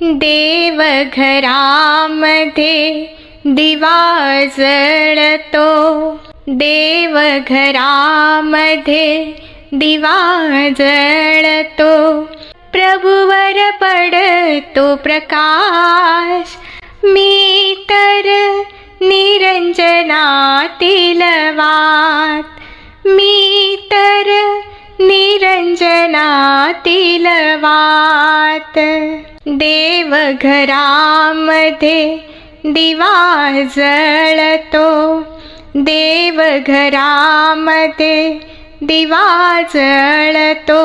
देवघरामध्ये दिवा जळतो, देवघरामध्ये दिवा जळतो, प्रभूवर पडतो प्रकाश, मी तर निरंजनातील वात, मी तर निरंजनातील वात. देवघरामध्ये दिवा जळतो, देवघरामध्ये दिवा जळतो,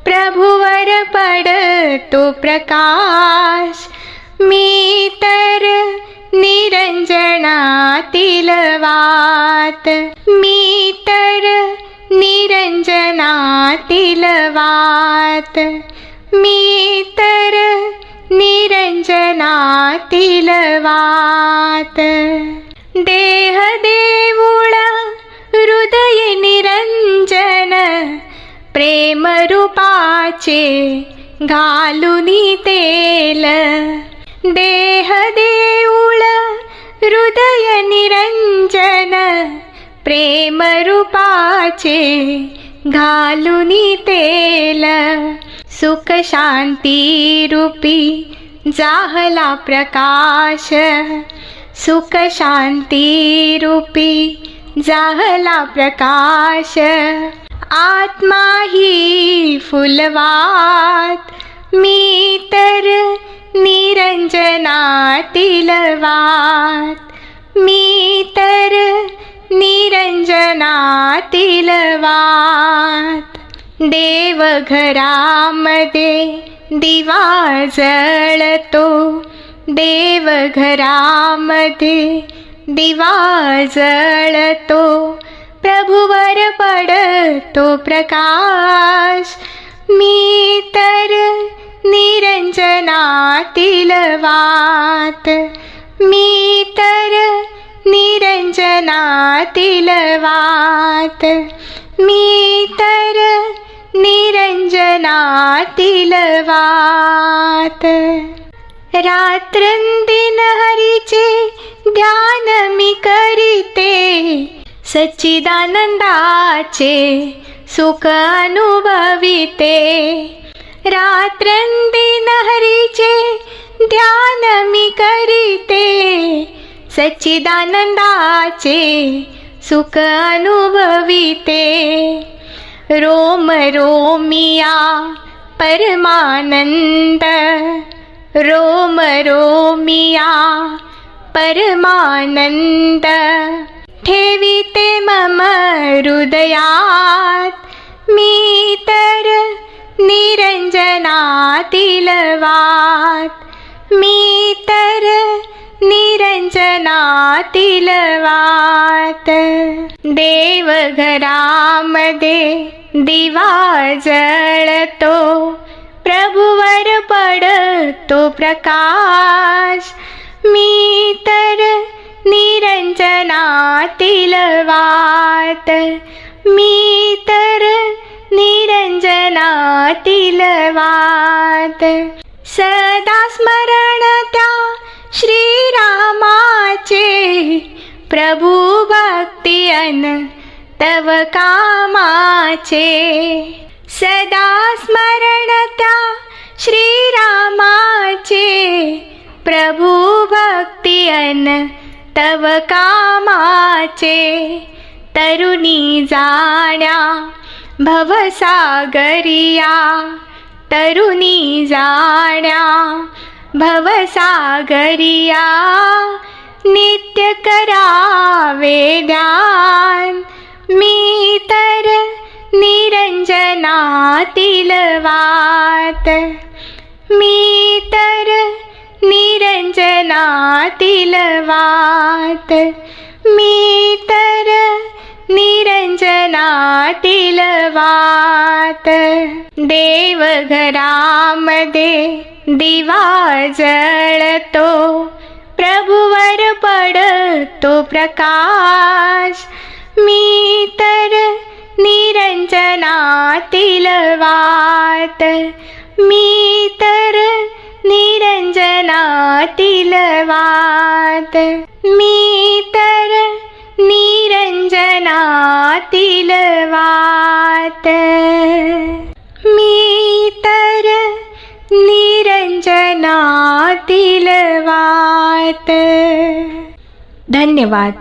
प्रभूवर पडतो प्रकाश, मी तर निरंजनातील वात, मी तर निरंजनातील वात, मी तर निरंजनातील वात. देह देऊळ हृदय निरंजन, प्रेम रूपाचे घालुनी तेल, देह देऊळ हृदय निरंजन, प्रेम रूपाचे घालुनी तेल, सुख शांती रूपी जाहला प्रकाश, सुख शांती रूपी जाहला प्रकाश, आत्मा ही फुलवात, मी तर निरंजनातील वात, मी तर निरंजनातील वात. देवघरामध्ये दिवा जळतो, देवघरामध्ये दिवा जळतो, प्रभूवर पडतो प्रकाश, मी तर निरंजनातील वात, मी तर निरंजनातील वात, मी तर निरंजनातील वात. रात्रंदिन हरीचे ध्यान मी करीते, सच्चिदानंदाचे सुख अनुभविते, रात्रंदिन हरीचे ध्यान मी करीते, सच्चिदानंदाचे सुख अनुभविते, रोम रोमिया परमानंद, रोम रोमिया परमानंद, ठेविते मम हृदयात, मी तर निरंजनातील वात, मी तर निरंजनातील वात. देवघरामध्ये दिवा जळतो, प्रभूवर पडतो प्रकाश, मी तर निरंजनातील वात, मी तर निरंजनातील वात. सदा स्मरण त्या श्रीरामाचे, प्रभू भक्ती अन तव कामाचे, सदा स्मरण त्या श्रीरामाचे, प्रभू भक्ती अन तव कामाचे, तरुणी जाण्या भवसागरिया, तरुणी जाण्या भवसागरिया, नित्य करावे ध्यान, मी तर निरंजनातील वात, मी तर निरंजनातील वात, मी तर निरंजनातील वात. देवघरामध्ये दिवा जळतो, प्रभूवर पडतो प्रकाश, मी तर निरंजनातील वात, मी तर निरंजनातील निरंजनातील वात, मी तर निरंजनातील वात, मी तर निरंजनातील वात. धन्यवाद.